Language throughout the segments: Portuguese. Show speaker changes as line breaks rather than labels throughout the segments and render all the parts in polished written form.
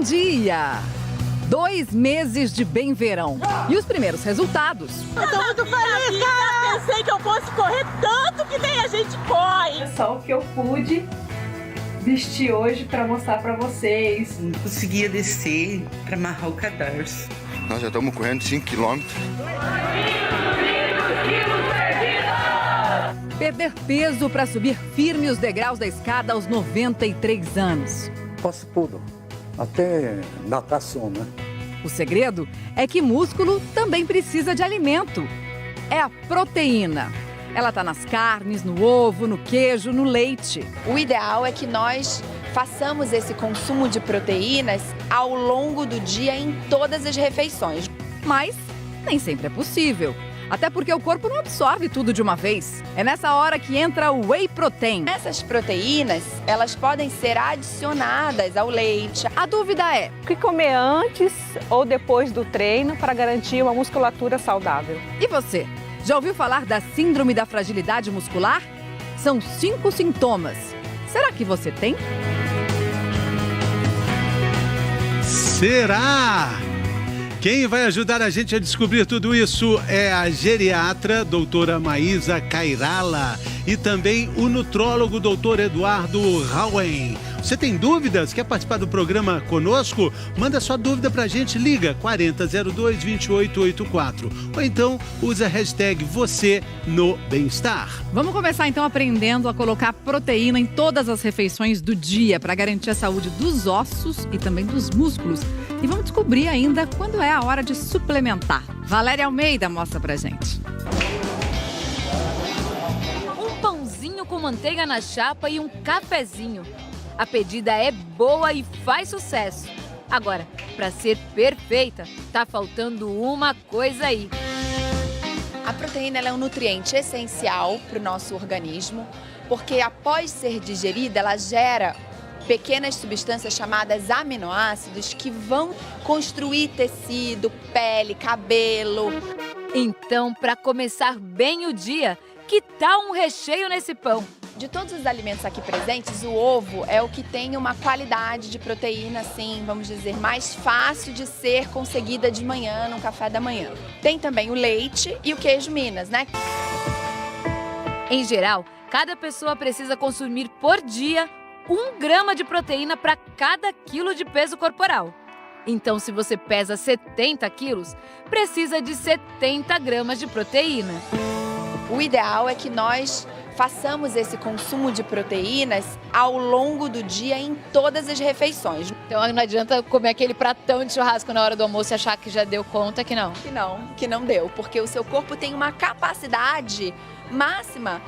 dia! 2 meses de bem verão. E os primeiros resultados?
Eu tô muito feliz, cara! Pensei que eu fosse correr tanto que nem a gente corre!
É só o que eu pude vestir hoje para mostrar para vocês.
Não conseguia descer para amarrar o cadarço.
Nós já estamos correndo 5 quilômetros.
Perder peso para subir firme os degraus da escada aos 93 anos.
Faço tudo, até natação, né?
O segredo é que músculo também precisa de alimento. É a proteína. Ela está nas carnes, no ovo, no queijo, no leite.
O ideal é que nós façamos esse consumo de proteínas ao longo do dia em todas as refeições.
Mas nem sempre é possível. Até porque o corpo não absorve tudo de uma vez. É nessa hora que entra o Whey Protein.
Essas proteínas, elas podem ser adicionadas ao leite.
A dúvida é:
O que comer antes ou depois do treino para garantir uma musculatura saudável?
e você? Já ouviu falar da síndrome da fragilidade muscular? São 5 sintomas. Será que você tem?
Será? Quem vai ajudar a gente a descobrir tudo isso é a geriatra, doutora Maísa Cairala, e também o nutrólogo, doutor Eduardo Rauen. Você tem dúvidas? Quer participar do programa conosco? Manda sua dúvida pra gente, liga 4002-2884. Ou então, usa a hashtag você no bem-estar.
Vamos começar então aprendendo a colocar proteína em todas as refeições do dia para garantir a saúde dos ossos e também dos músculos. E vamos descobrir ainda quando é a hora de suplementar. Valéria Almeida mostra pra gente.
Um pãozinho com manteiga na chapa e um cafezinho. A pedida é boa e faz sucesso. Agora, para ser perfeita, tá faltando uma coisa aí.
A proteína ela é um nutriente essencial para o nosso organismo, porque após ser digerida, ela gera pequenas substâncias chamadas aminoácidos que vão construir tecido, pele, cabelo.
Então, para começar bem o dia, que tal um recheio nesse pão?
De todos os alimentos aqui presentes, o ovo é o que tem uma qualidade de proteína, assim, vamos dizer, mais fácil de ser conseguida de manhã, no café da manhã. Tem também o leite e o queijo Minas, né?
Em geral, cada pessoa precisa consumir por dia 1 grama de proteína para cada quilo de peso corporal. Então, se você pesa 70 quilos, precisa de 70 gramas de proteína.
O ideal é que nós façamos esse consumo de proteínas ao longo do dia em todas as refeições.
Então não adianta comer aquele pratão de churrasco na hora do almoço e achar que já deu conta que não.
Que não deu, porque o seu corpo tem uma capacidade máxima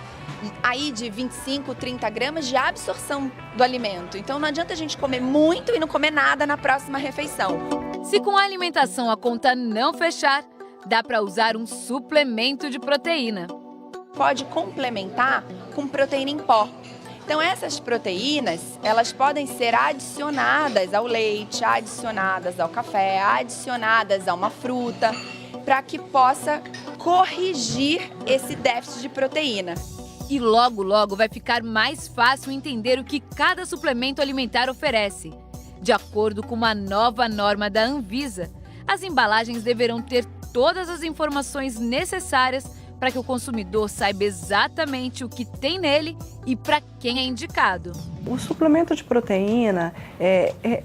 aí de 25, 30 gramas de absorção do alimento. Então não adianta a gente comer muito e não comer nada na próxima refeição.
Se com a alimentação a conta não fechar, dá para usar um suplemento de proteína.
Pode complementar com proteína em pó. Então essas proteínas, elas podem ser adicionadas ao leite, adicionadas ao café, adicionadas a uma fruta, para que possa corrigir esse déficit de proteína.
E logo, logo vai ficar mais fácil entender o que cada suplemento alimentar oferece. De acordo com uma nova norma da Anvisa, as embalagens deverão ter todas as informações necessárias para que o consumidor saiba exatamente o que tem nele e para quem é indicado.
O suplemento de proteína,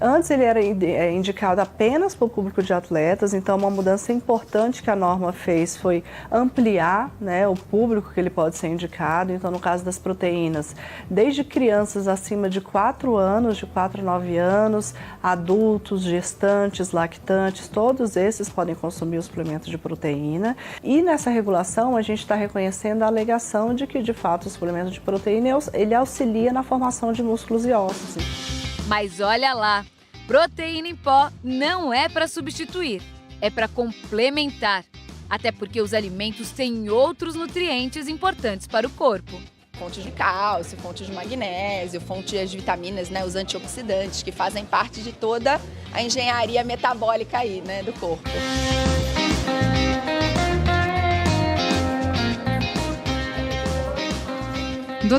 antes ele era indicado apenas para o público de atletas, então uma mudança importante que a norma fez foi ampliar, né, o público que ele pode ser indicado. Então, no caso das proteínas, desde crianças acima de 4 anos, de 4 a 9 anos, adultos, gestantes, lactantes, todos esses podem consumir o suplemento de proteína. E nessa regulação, a gente está reconhecendo a alegação de que, de fato, o suplemento de proteína ele auxilia na formação de músculos e ossos.
Mas olha lá, proteína em pó não é para substituir, é para complementar. Até porque os alimentos têm outros nutrientes importantes para o corpo.
Fontes de cálcio, fontes de magnésio, fontes de vitaminas, né, os antioxidantes, que fazem parte de toda a engenharia metabólica aí, né, do corpo.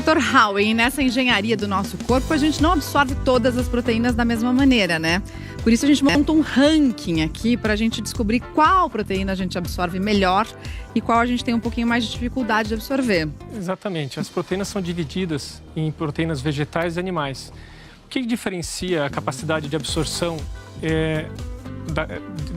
Dr. Howen, nessa engenharia do nosso corpo, a gente não absorve todas as proteínas da mesma maneira, né? Por isso a gente monta um ranking aqui para a gente descobrir qual proteína a gente absorve melhor e qual a gente tem um pouquinho mais de dificuldade de absorver.
Exatamente. As proteínas são divididas em proteínas vegetais e animais. O que diferencia a capacidade de absorção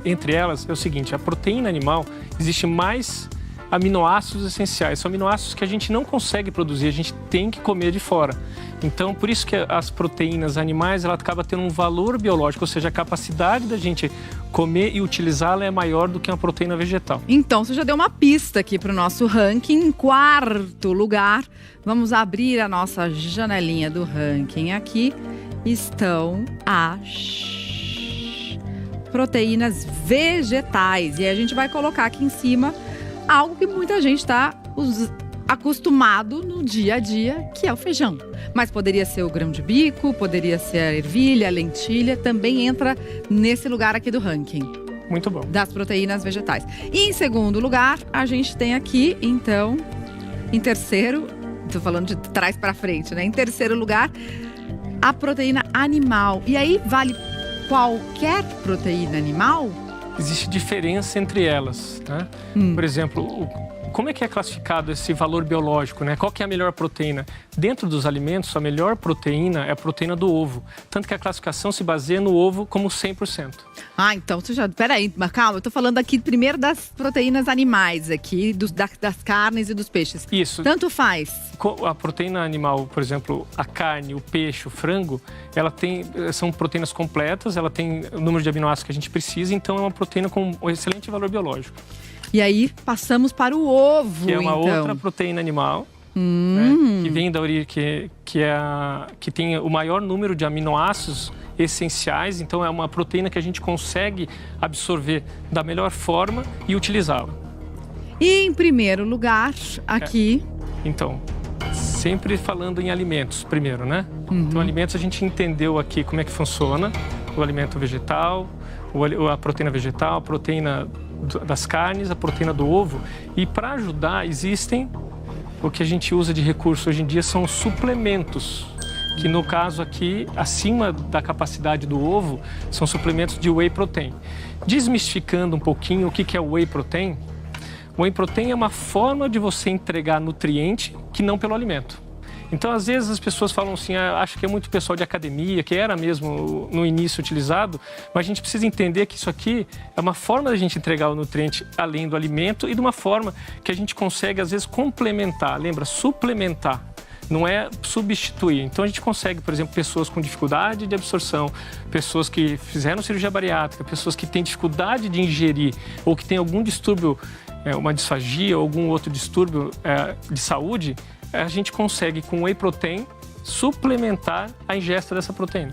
entre elas é o seguinte: a proteína animal, existe mais aminoácidos essenciais. São aminoácidos que a gente não consegue produzir, a gente tem que comer de fora. Então, por isso que as proteínas animais, ela acaba tendo um valor biológico, ou seja, a capacidade da gente comer e utilizá-la é maior do que uma proteína vegetal.
Então, você já deu uma pista aqui para o nosso ranking. Em quarto lugar, vamos abrir a nossa janelinha do ranking aqui. Estão as proteínas vegetais. E a gente vai colocar aqui em cima algo que muita gente está acostumado no dia a dia, que é o feijão. Mas poderia ser o grão de bico, poderia ser a ervilha, a lentilha, também entra nesse lugar aqui do ranking.
Muito bom.
Das proteínas vegetais. E em segundo lugar, a gente tem aqui, então, em terceiro, estou falando de trás para frente, né? Em terceiro lugar, a proteína animal. E aí vale qualquer proteína animal?
Existe diferença entre elas, né? Por exemplo, como é que é classificado esse valor biológico, né? Qual que é a melhor proteína? Dentro dos alimentos, a melhor proteína é a proteína do ovo. Tanto que a classificação se baseia no ovo como 100%.
Ah, então você já... Peraí, calma, eu tô falando aqui primeiro das proteínas animais aqui, das carnes e dos peixes.
Isso.
Tanto faz.
A proteína animal, por exemplo, a carne, o peixe, o frango, são proteínas completas, ela tem o número de aminoácidos que a gente precisa, então é uma proteína com um excelente valor biológico.
E aí, passamos para o ovo,
que é uma
então.
outra proteína animal, né, que vem da origem, que tem o maior número de aminoácidos essenciais. Então, é uma proteína que a gente consegue absorver da melhor forma e utilizá-la.
E, em primeiro lugar, aqui...
Então, sempre falando em alimentos primeiro, né? Então, alimentos a gente entendeu aqui como é que funciona. O alimento vegetal, a proteína vegetal, a proteína das carnes, a proteína do ovo. E para ajudar, existem o que a gente usa de recurso hoje em dia são suplementos, que no caso aqui, acima da capacidade do ovo, são suplementos de whey protein. Desmistificando um pouquinho o que é o whey protein, o whey protein é uma forma de você entregar nutriente que não pelo alimento. Então, às vezes, as pessoas falam assim, acho que é muito pessoal de academia, que era mesmo no início utilizado, mas a gente precisa entender que isso aqui é uma forma da gente entregar o nutriente além do alimento e de uma forma que a gente consegue, às vezes, complementar. Lembra? Suplementar. Não é substituir. Então, a gente consegue, por exemplo, pessoas com dificuldade de absorção, pessoas que fizeram cirurgia bariátrica, pessoas que têm dificuldade de ingerir ou que têm algum distúrbio, uma disfagia ou algum outro distúrbio de saúde, a gente consegue, com whey protein, suplementar a ingesta dessa proteína.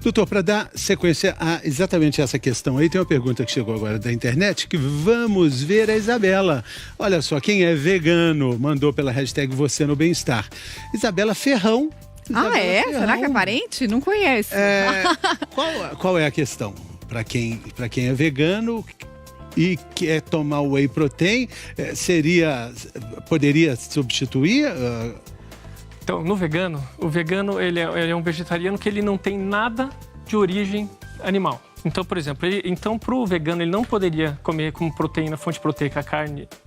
Doutor, para dar sequência a exatamente essa questão aí, tem uma pergunta que chegou agora da internet, que vamos ver a Isabela. Olha só, quem é vegano mandou pela hashtag Você no Bem-Estar. Isabela Ferrão.
Isabela Ferrão. Será que é parente? Não conheço.
Qual é a questão? Para quem é vegano e quer tomar whey protein, poderia substituir?
Então, no vegano, o vegano ele é um vegetariano que ele não tem nada de origem animal. Então, por exemplo, para o vegano ele não poderia comer como proteína, fonte proteica,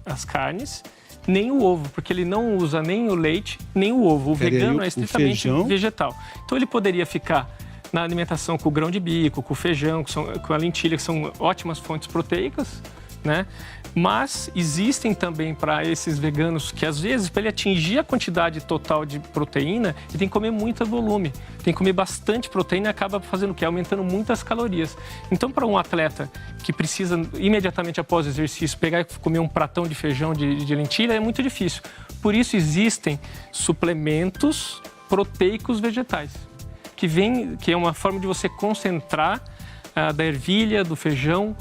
as carnes, nem o ovo, porque ele não usa nem o leite, nem o ovo. O vegano é estritamente vegetal. Então, ele poderia ficar na alimentação com o grão de bico, com o feijão, com a lentilha, que são ótimas fontes proteicas, né? Mas existem também para esses veganos que, às vezes, para ele atingir a quantidade total de proteína, ele tem que comer muito volume, tem que comer bastante proteína e acaba fazendo o quê? Aumentando muitas calorias. Então, para um atleta que precisa, imediatamente após o exercício, pegar e comer um pratão de feijão, de lentilha, é muito difícil. Por isso, existem suplementos proteicos vegetais, que é uma forma de você concentrar da ervilha, do feijão,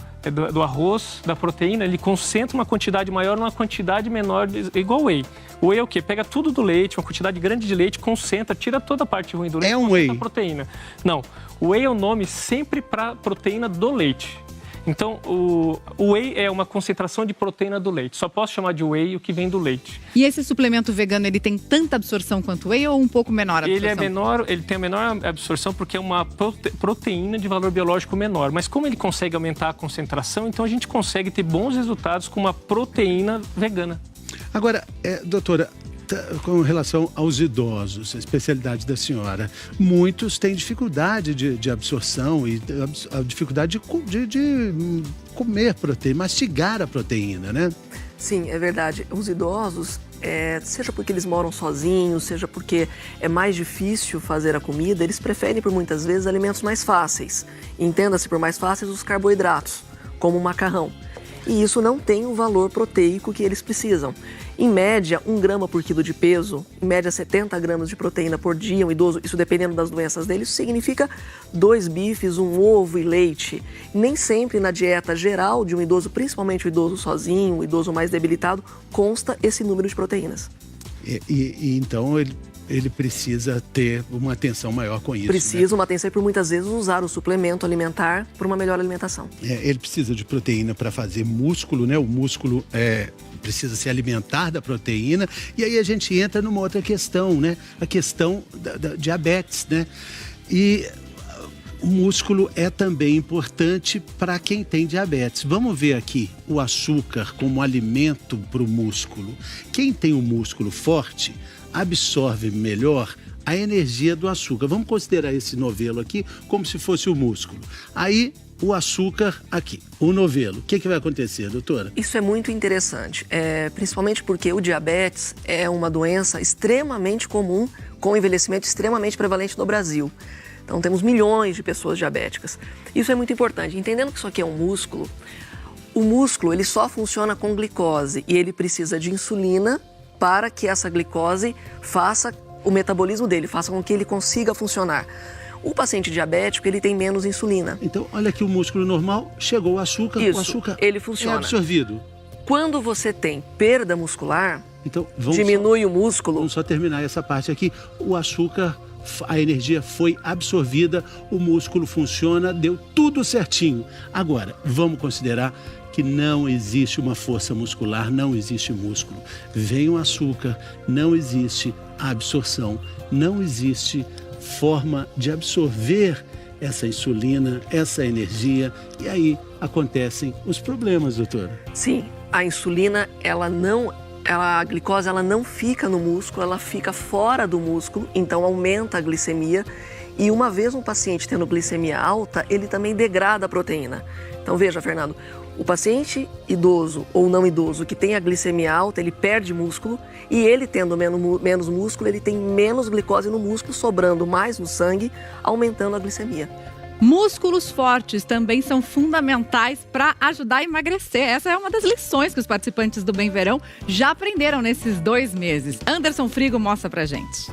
do arroz, da proteína. Ele concentra uma quantidade maior numa quantidade menor, igual o whey. O whey é o quê? Pega tudo do leite, uma quantidade grande de leite, concentra, tira toda a parte ruim do leite,
é um whey.
A proteína. Não, o whey é o nome sempre para proteína do leite. Então, o whey é uma concentração de proteína do leite. Só posso chamar de whey o que vem do leite.
E esse suplemento vegano, ele tem tanta absorção quanto o whey ou um pouco menor a absorção?
Ele tem a menor absorção porque é uma proteína de valor biológico menor. Mas como ele consegue aumentar a concentração, então a gente consegue ter bons resultados com uma proteína vegana.
Agora, doutora, com relação aos idosos, a especialidade da senhora, muitos têm dificuldade de absorção e a dificuldade de comer proteína, mastigar a proteína, né?
Sim, é verdade. Os idosos, seja porque eles moram sozinhos, seja porque é mais difícil fazer a comida, eles preferem por muitas vezes alimentos mais fáceis. Entenda-se por mais fáceis os carboidratos, como o macarrão. E isso não tem o valor proteico que eles precisam. Em média, 1 grama por quilo de peso, em média 70 gramas de proteína por dia, um idoso, isso dependendo das doenças dele, isso significa 2 bifes, 1 ovo e leite. Nem sempre na dieta geral de um idoso, principalmente o idoso sozinho, o idoso mais debilitado, consta esse número de proteínas.
E então ele precisa ter uma atenção maior com isso.
Precisa, uma atenção e por muitas vezes usar o suplemento alimentar para uma melhor alimentação.
Ele precisa de proteína para fazer músculo, né? O músculo precisa se alimentar da proteína. E aí a gente entra numa outra questão, né? A questão da diabetes, né? E o músculo é também importante para quem tem diabetes. Vamos ver aqui o açúcar como alimento para o músculo. Quem tem um músculo forte absorve melhor a energia do açúcar. Vamos considerar esse novelo aqui como se fosse o músculo. Aí, o açúcar aqui, o novelo. O que vai acontecer, doutora?
Isso é muito interessante, principalmente porque o diabetes é uma doença extremamente comum, com envelhecimento extremamente prevalente no Brasil. Então, temos milhões de pessoas diabéticas. Isso é muito importante. Entendendo que isso aqui é um músculo, o músculo ele só funciona com glicose e ele precisa de insulina para que essa glicose faça o metabolismo dele, faça com que ele consiga funcionar. O paciente diabético, ele tem menos insulina.
Então, olha aqui o músculo normal, chegou o açúcar,
Isso,
o açúcar
ele funciona.
É absorvido.
Quando você tem perda muscular,
então,
diminui o músculo.
Vamos só terminar essa parte aqui. O açúcar, a energia foi absorvida, o músculo funciona, deu tudo certinho. Agora, vamos considerar que não existe uma força muscular, não existe músculo. Vem o açúcar, não existe absorção, não existe forma de absorver essa insulina, essa energia, e aí acontecem os problemas, doutora.
Sim, a insulina, a glicose, ela não fica no músculo, ela fica fora do músculo, então aumenta a glicemia. E uma vez um paciente tendo glicemia alta, ele também degrada a proteína. Então veja, Fernando, o paciente idoso ou não idoso que tem a glicemia alta, ele perde músculo e ele tendo menos músculo, ele tem menos glicose no músculo, sobrando mais no sangue, aumentando a glicemia.
Músculos fortes também são fundamentais para ajudar a emagrecer. Essa é uma das lições que os participantes do Bem Verão já aprenderam nesses 2 meses. Anderson Frigo mostra pra gente.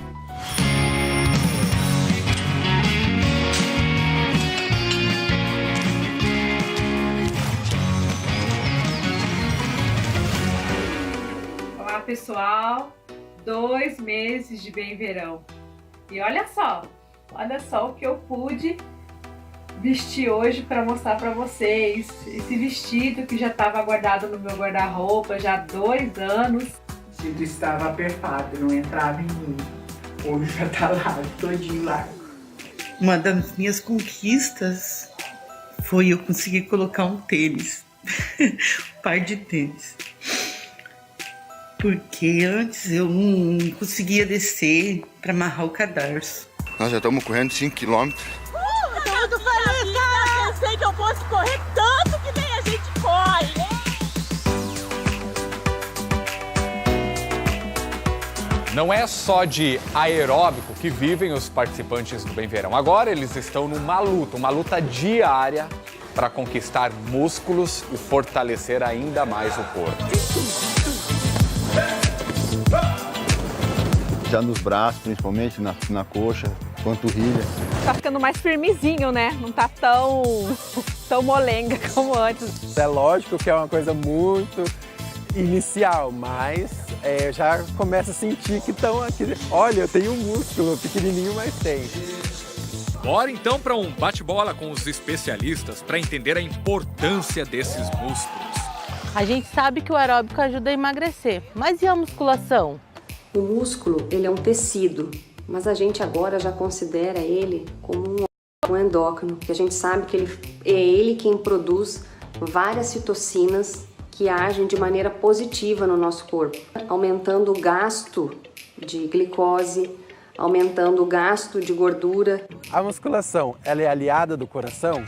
Olá pessoal, 2 meses de Bem Verão. E olha só o que eu pude vestir hoje para mostrar para vocês. Esse vestido que já estava guardado no meu guarda-roupa já há 2 anos.
O vestido estava apertado, não entrava em mim. Hoje já tá lá, todinho largo.
Uma das minhas conquistas foi eu conseguir colocar um tênis, um par de tênis. Porque antes eu não conseguia descer para amarrar o cadarço.
Nós já estamos correndo 5 quilômetros.
Eu tô feliz, cara! Eu pensei que eu fosse correr tanto que nem a gente corre!
Não é só de aeróbico que vivem os participantes do Bem Verão. Agora eles estão uma luta diária para conquistar músculos e fortalecer ainda mais o corpo.
Já nos braços, principalmente na coxa, panturrilha.
Tá ficando mais firmezinho, né? Não tá tão molenga como antes.
É lógico que é uma coisa muito inicial, mas eu já começo a sentir que estão aqui. Olha, eu tenho um músculo pequenininho, mas tem.
Bora então para um bate-bola com os especialistas para entender a importância desses músculos.
A gente sabe que o aeróbico ajuda a emagrecer, mas e a musculação?
O músculo, ele é um tecido, mas a gente agora já considera ele como um endócrino, porque a gente sabe que é ele quem produz várias citocinas que agem de maneira positiva no nosso corpo, aumentando o gasto de glicose, aumentando o gasto de gordura.
A musculação, ela é aliada do coração?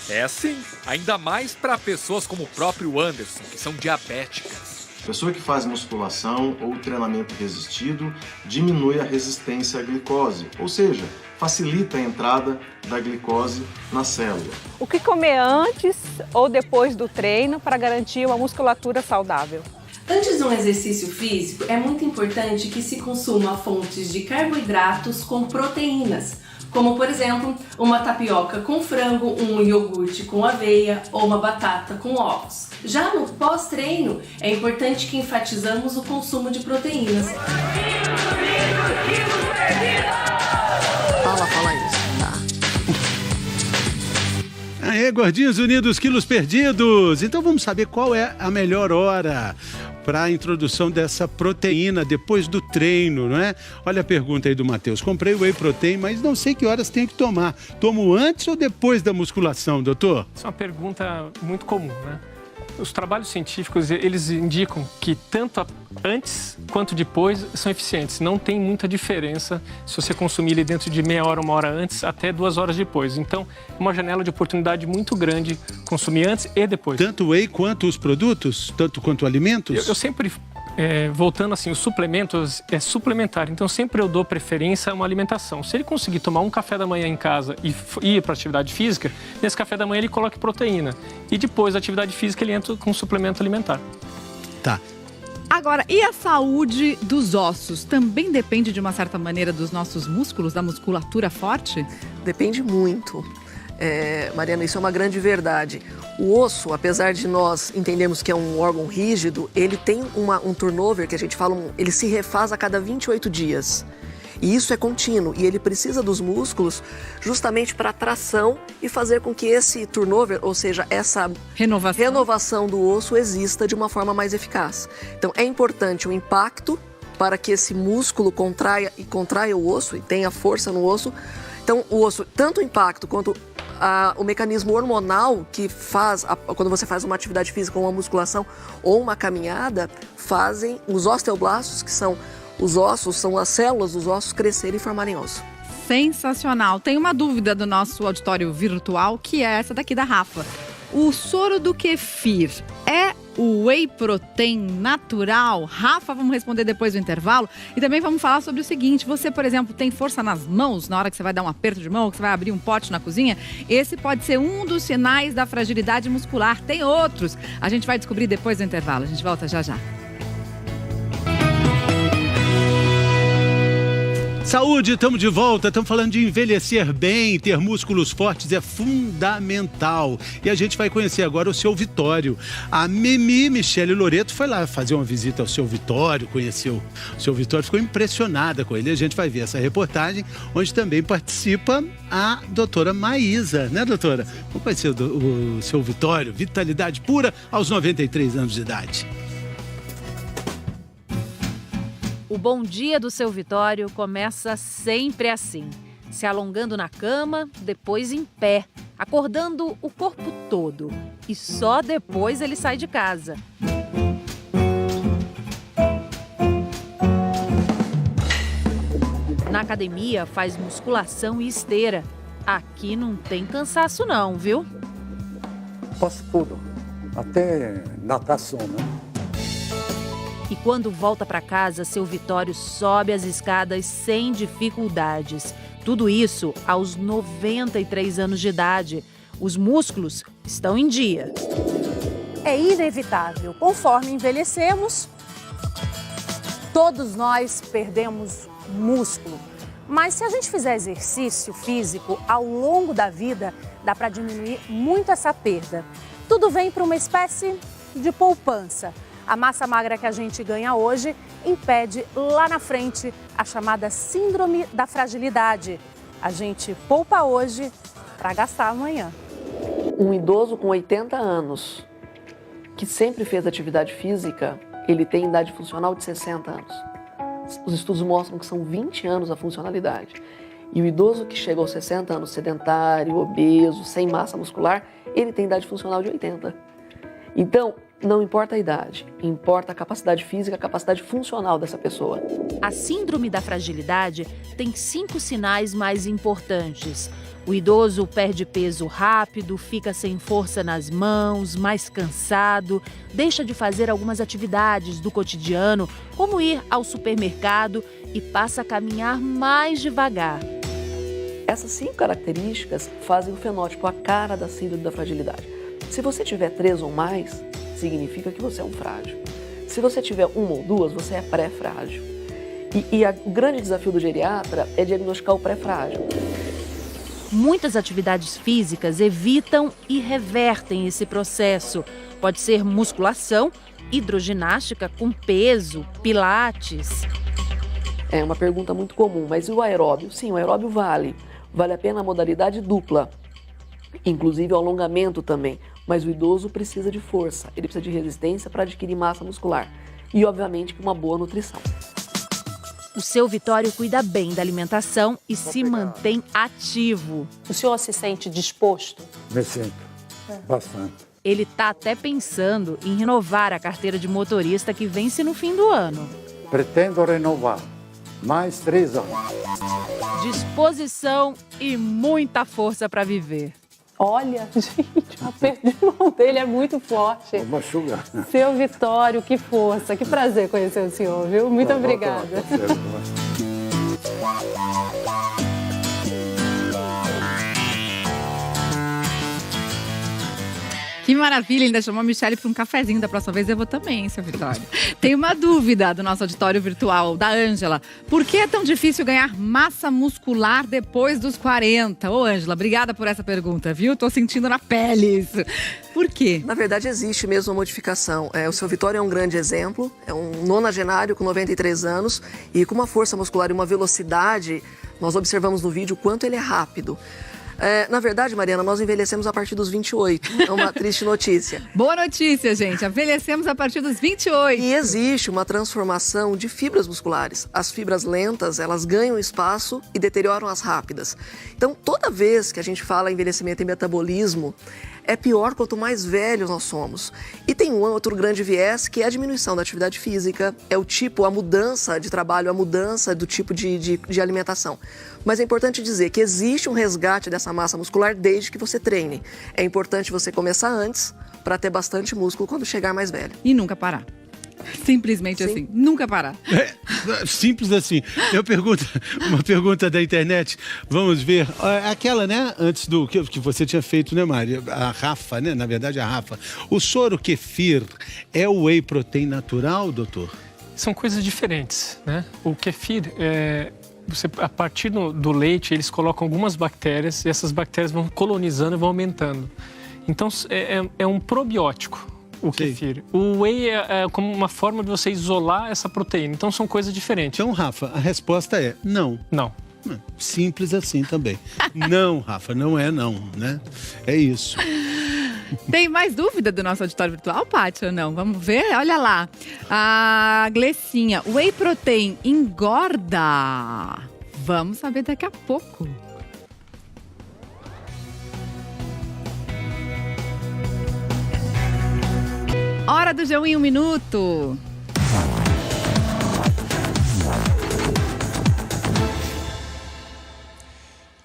É sim, ainda mais para pessoas como o próprio Anderson, que são diabéticas.
Pessoa que faz musculação ou treinamento resistido diminui a resistência à glicose, ou seja, facilita a entrada da glicose na célula.
O que comer antes ou depois do treino para garantir uma musculatura saudável?
Antes de um exercício físico, é muito importante que se consuma fontes de carboidratos com proteínas, como por exemplo, uma tapioca com frango, um iogurte com aveia ou uma batata com ovos. Já no pós-treino, é importante que enfatizamos o consumo de proteínas.
Fala isso, tá?
Aê, gordinhos unidos, quilos perdidos. Então vamos saber qual é a melhor hora para a introdução dessa proteína depois do treino, não é? Olha a pergunta aí do Matheus. Comprei o whey protein, mas não sei que horas tenho que tomar. Tomo antes ou depois da musculação, doutor?
Essa é uma pergunta muito comum, né? Os trabalhos científicos, eles indicam que tanto antes quanto depois são eficientes. Não tem muita diferença se você consumir ele dentro de meia hora, uma hora antes, até 2 horas depois. Então, é uma janela de oportunidade muito grande consumir antes e depois.
Tanto whey quanto os produtos? Tanto quanto alimentos?
Eu sempre... voltando assim, os suplementos é suplementar, então sempre eu dou preferência a uma alimentação. Se ele conseguir tomar um café da manhã em casa e ir para atividade física, nesse café da manhã ele coloca proteína e depois da atividade física ele entra com suplemento alimentar.
Tá.
Agora, e a saúde dos ossos? Também depende de uma certa maneira dos nossos músculos, da musculatura forte?
Depende muito. Mariana, isso é uma grande verdade. O osso, apesar de nós entendermos que é um órgão rígido, ele tem um turnover, que a gente fala, ele se refaz a cada 28 dias. E isso é contínuo, e ele precisa dos músculos justamente para tração e fazer com que esse turnover, ou seja, essa renovação do osso exista de uma forma mais eficaz. Então é importante o impacto para que esse músculo contraia o osso e tenha força no osso. Então o osso, tanto o impacto quanto o mecanismo hormonal que faz, quando você faz uma atividade física, uma musculação ou uma caminhada, fazem os osteoblastos, que são os ossos, são as células dos ossos, crescerem e formarem osso.
Sensacional. Tem uma dúvida do nosso auditório virtual, que é essa daqui da Rafa. O soro do kefir é o whey protein natural? Rafa, vamos responder depois do intervalo. E também vamos falar sobre o seguinte: você, por exemplo, tem força nas mãos na hora que você vai dar um aperto de mão, que você vai abrir um pote na cozinha? Esse pode ser um dos sinais da fragilidade muscular. Tem outros. A gente vai descobrir depois do intervalo. A gente volta já já.
Saúde, estamos de volta, estamos falando de envelhecer bem, ter músculos fortes é fundamental. E a gente vai conhecer agora o Seu Vitório. A Michele Loreto foi lá fazer uma visita ao Seu Vitório, conheceu o Seu Vitório, ficou impressionada com ele. A gente vai ver essa reportagem, onde também participa a doutora Maísa, né, doutora? Como vai ser o Seu Vitório? Vitalidade pura aos 93 anos de idade.
O bom dia do Seu Vitório começa sempre assim, se alongando na cama, depois em pé, acordando o corpo todo. E só depois ele sai de casa. Na academia faz musculação e esteira. Aqui não tem cansaço não, viu?
Faço tudo, até natação, né?
E quando volta para casa, Seu Vitório sobe as escadas sem dificuldades. Tudo isso aos 93 anos de idade. Os músculos estão em dia.
É inevitável. Conforme envelhecemos, todos nós perdemos músculo. Mas se a gente fizer exercício físico ao longo da vida, dá para diminuir muito essa perda. Tudo vem para uma espécie de poupança. A massa magra que a gente ganha hoje impede lá na frente a chamada síndrome da fragilidade. A gente poupa hoje para gastar amanhã.
Um idoso com 80 anos que sempre fez atividade física, ele tem idade funcional de 60 anos. Os estudos mostram que são 20 anos a funcionalidade. E o idoso que chega aos 60 anos sedentário, obeso, sem massa muscular, ele tem idade funcional de 80. Então, não importa a idade, importa a capacidade física, a capacidade funcional dessa pessoa.
A síndrome da fragilidade tem 5 sinais mais importantes. O idoso perde peso rápido, fica sem força nas mãos, mais cansado, deixa de fazer algumas atividades do cotidiano, como ir ao supermercado, e passa a caminhar mais devagar.
Essas 5 características fazem o fenótipo, a cara da síndrome da fragilidade. Se você tiver 3 ou mais, significa que você é um frágil. Se você tiver 1 ou 2, você é pré-frágil. O grande desafio do geriatra é diagnosticar o pré-frágil.
Muitas atividades físicas evitam e revertem esse processo. Pode ser musculação, hidroginástica com peso, pilates.
É uma pergunta muito comum, mas e o aeróbio? Sim, o aeróbio vale. Vale a pena a modalidade dupla, inclusive o alongamento também. Mas o idoso precisa de força, ele precisa de resistência para adquirir massa muscular. E, obviamente, uma boa nutrição.
O seu Vitório cuida bem da alimentação e se mantém ativo. O senhor se sente disposto?
Me sinto, bastante.
Ele está até pensando em renovar a carteira de motorista que vence no fim do ano.
Pretendo renovar mais 3 anos.
Disposição e muita força para viver.
Olha, gente, o aperto de mão dele é muito forte.
Vou machucar.
Seu Vitório, que força, que prazer conhecer o senhor, viu? Muito obrigada.
Que maravilha, ainda chamou a Michelle para um cafezinho. Da próxima vez eu vou também, seu Vitório. Tem uma dúvida do nosso auditório virtual, da Ângela. Por que é tão difícil ganhar massa muscular depois dos 40? Ô, Ângela, obrigada por essa pergunta, viu? Tô sentindo na pele isso. Por quê?
Na verdade, existe mesmo uma modificação. O seu Vitório é um grande exemplo. É um nonagenário com 93 anos e com uma força muscular e uma velocidade. Nós observamos no vídeo o quanto ele é rápido. Na verdade, Mariana, nós envelhecemos a partir dos 28. É uma triste notícia.
Boa notícia, gente. Envelhecemos a partir dos 28.
E existe uma transformação de fibras musculares. As fibras lentas, elas ganham espaço e deterioram as rápidas. Então, toda vez que a gente fala em envelhecimento e metabolismo, é pior quanto mais velhos nós somos. E tem um outro grande viés, que é a diminuição da atividade física, é o tipo, a mudança de trabalho, a mudança do tipo de alimentação. Mas é importante dizer que existe um resgate dessa massa muscular desde que você treine. É importante você começar antes para ter bastante músculo quando chegar mais velho.
E nunca parar. Simplesmente assim, nunca parar.
Simples assim. Uma pergunta da internet. Vamos ver. Aquela, né? Antes do que você tinha feito, né, Mari? A Rafa, né? Na verdade, a Rafa. O soro kefir é o whey protein natural, doutor?
São coisas diferentes, né? O kefir a partir do leite, eles colocam algumas bactérias e essas bactérias vão colonizando e vão aumentando. Então, é um probiótico. O kefir. O whey é como uma forma de você isolar essa proteína. Então, são coisas diferentes.
Então, Rafa, a resposta é não.
Não.
Simples assim também. Não, Rafa, não é não, né? É isso.
Tem mais dúvida do nosso auditório virtual, Paty, ou não? Vamos ver? Olha lá. A Glecinha, whey protein engorda? Vamos saber daqui a pouco. Hora do G1 em 1 minuto.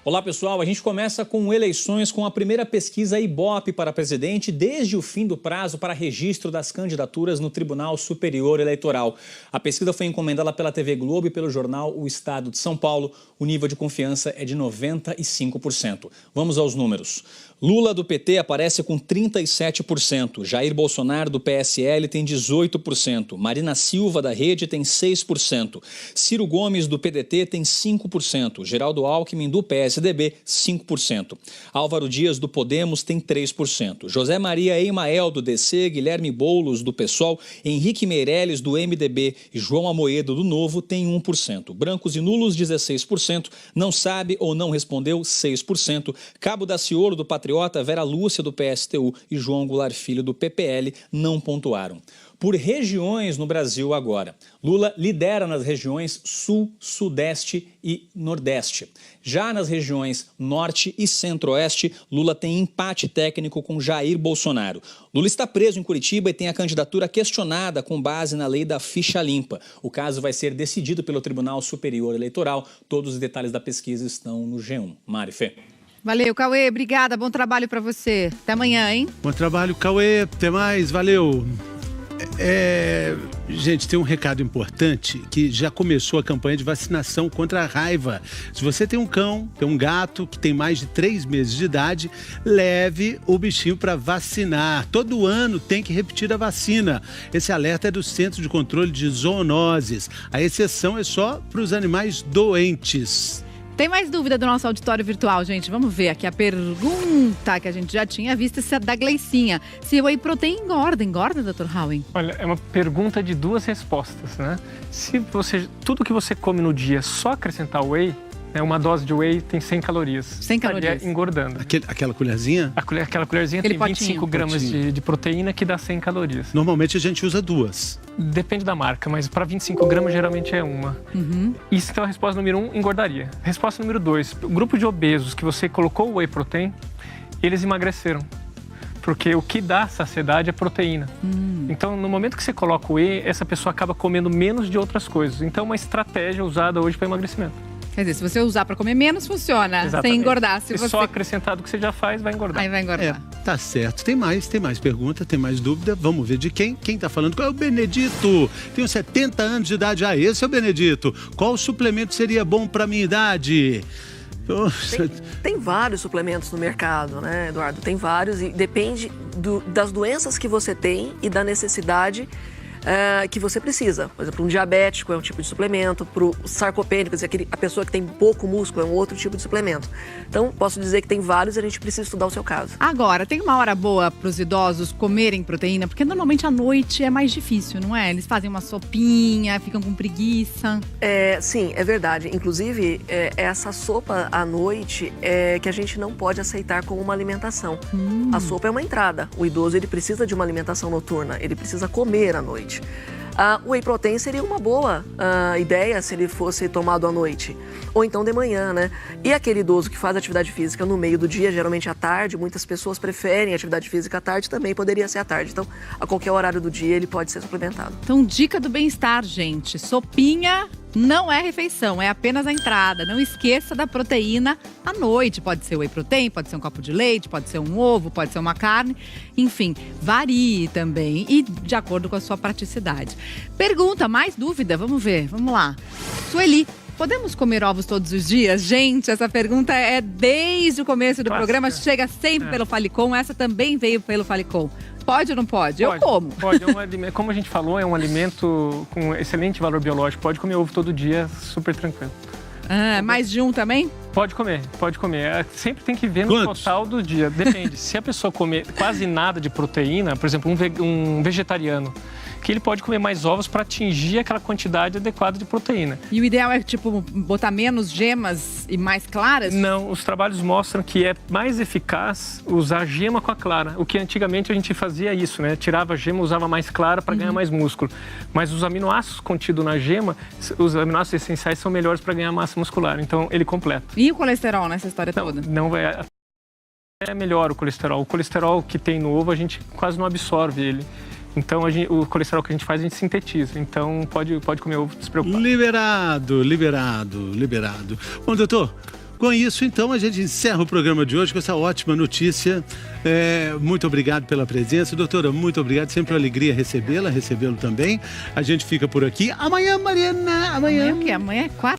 Olá pessoal, a gente começa com eleições com a primeira pesquisa Ibope para presidente desde o fim do prazo para registro das candidaturas no Tribunal Superior Eleitoral. A pesquisa foi encomendada pela TV Globo e pelo jornal O Estado de São Paulo. O nível de confiança é de 95%. Vamos aos números. Lula do PT aparece com 37%, Jair Bolsonaro do PSL tem 18%, Marina Silva da Rede tem 6%, Ciro Gomes do PDT tem 5%, Geraldo Alckmin do PSDB PSDB, 5%. Álvaro Dias, do Podemos, tem 3%. José Maria Eimael, do DC, Guilherme Boulos, do PSOL, Henrique Meirelles, do MDB e João Amoedo, do Novo, tem 1%. Brancos e nulos, 16%. Não sabe ou não respondeu, 6%. Cabo Daciolo, do Patriota, Vera Lúcia, do PSTU e João Goulart Filho, do PPL, não pontuaram. Por regiões no Brasil agora. Lula lidera nas regiões Sul, Sudeste e Nordeste. Já nas regiões Norte e Centro-Oeste, Lula tem empate técnico com Jair Bolsonaro. Lula está preso em Curitiba e tem a candidatura questionada com base na lei da ficha limpa. O caso vai ser decidido pelo Tribunal Superior Eleitoral. Todos os detalhes da pesquisa estão no G1. Mari Fê.
Valeu, Cauê. Obrigada. Bom trabalho para você. Até amanhã, hein?
Bom trabalho, Cauê. Até mais. Valeu. Gente, tem um recado importante que já começou a campanha de vacinação contra a raiva. Se você tem um cão, tem um gato que tem mais de 3 meses de idade, leve o bichinho para vacinar. Todo ano tem que repetir a vacina. Esse alerta é do Centro de Controle de Zoonoses. A exceção é só para os animais doentes.
Tem mais dúvida do nosso auditório virtual, gente? Vamos ver aqui a pergunta que a gente já tinha visto, essa da Gleicinha. Se o whey protein engorda, Dr. Howen?
Olha, é uma pergunta de 2 respostas, né? Se tudo que você come no dia só acrescentar whey, uma dose de whey tem 100 calorias.
100 calorias.
Engordando.
Aquela colherzinha?
Aquela colherzinha tem 25 gramas de proteína, que dá 100 calorias.
Normalmente a gente usa 2.
Depende da marca, mas para 25 gramas geralmente é uma. Isso, então, a resposta número 1, engordaria. Resposta número 2, o grupo de obesos que você colocou o whey protein, eles emagreceram. Porque o que dá saciedade é proteína. Então, no momento que você coloca o whey, essa pessoa acaba comendo menos de outras coisas. Então, é uma estratégia usada hoje para emagrecimento.
Quer dizer, se você usar para comer menos, funciona.
Exatamente.
Sem engordar. Se você
só acrescentar do que você já faz, vai engordar.
Aí vai engordar.
Tá certo. Tem mais pergunta, tem mais dúvida. Vamos ver de quem? Quem tá falando? Qual é o Benedito? Tenho 70 anos de idade. Esse é o Benedito. Qual suplemento seria bom para minha idade?
Tem vários suplementos no mercado, né, Eduardo? Tem vários e depende das doenças que você tem e da necessidade que você precisa. Por exemplo, um diabético é um tipo de suplemento, para o sarcopênico, quer dizer, a pessoa que tem pouco músculo é um outro tipo de suplemento. Então, posso dizer que tem vários e a gente precisa estudar o seu caso.
Agora, tem uma hora boa para os idosos comerem proteína? Porque normalmente à noite é mais difícil, não é? Eles fazem uma sopinha, ficam com preguiça.
Sim, é verdade. Inclusive, essa sopa à noite é que a gente não pode aceitar como uma alimentação. A sopa é uma entrada. O idoso, ele precisa de uma alimentação noturna, ele precisa comer à noite. O whey protein seria uma boa ideia se ele fosse tomado à noite, ou então de manhã, né? E aquele idoso que faz atividade física no meio do dia, geralmente à tarde, muitas pessoas preferem atividade física à tarde, também poderia ser à tarde. Então, a qualquer horário do dia, ele pode ser suplementado.
Então, dica do bem-estar, gente. Sopinha não é refeição, é apenas a entrada. Não esqueça da proteína à noite. Pode ser whey protein, pode ser um copo de leite, pode ser um ovo, pode ser uma carne. Enfim, varie também e de acordo com a sua praticidade. Pergunta, mais dúvida? Vamos ver, vamos lá. Sueli, podemos comer ovos todos os dias? Gente, essa pergunta é desde o começo do programa, chega sempre pelo Falicom. Essa também veio pelo Falicom. Pode ou não pode? Eu como.
Pode, como a gente falou, é um alimento com excelente valor biológico. Pode comer ovo todo dia, super tranquilo.
Mais de um também?
Pode comer. Sempre tem que ver no total do dia. Depende. Se a pessoa comer quase nada de proteína, por exemplo, um vegetariano, que ele pode comer mais ovos para atingir aquela quantidade adequada de proteína.
E o ideal é, botar menos gemas e mais claras?
Não, os trabalhos mostram que é mais eficaz usar gema com a clara. O que antigamente a gente fazia isso, né? Tirava a gema, usava mais clara para ganhar mais músculo. Mas os aminoácidos contidos na gema, os aminoácidos essenciais são melhores para ganhar massa muscular. Então, ele completa.
E o colesterol nessa história toda?
Não vai... É melhor o colesterol. O colesterol que tem no ovo, a gente quase não absorve ele. Então, o colesterol que a gente faz, a gente sintetiza. Então, pode comer ovo despreocupado.
Liberado. Bom, doutor, com isso, então, a gente encerra o programa de hoje com essa ótima notícia. Muito obrigado pela presença. Doutora, muito obrigado. Sempre uma alegria recebê-lo também. A gente fica por aqui. Amanhã, Mariana.
Amanhã o quê? Amanhã é quarta.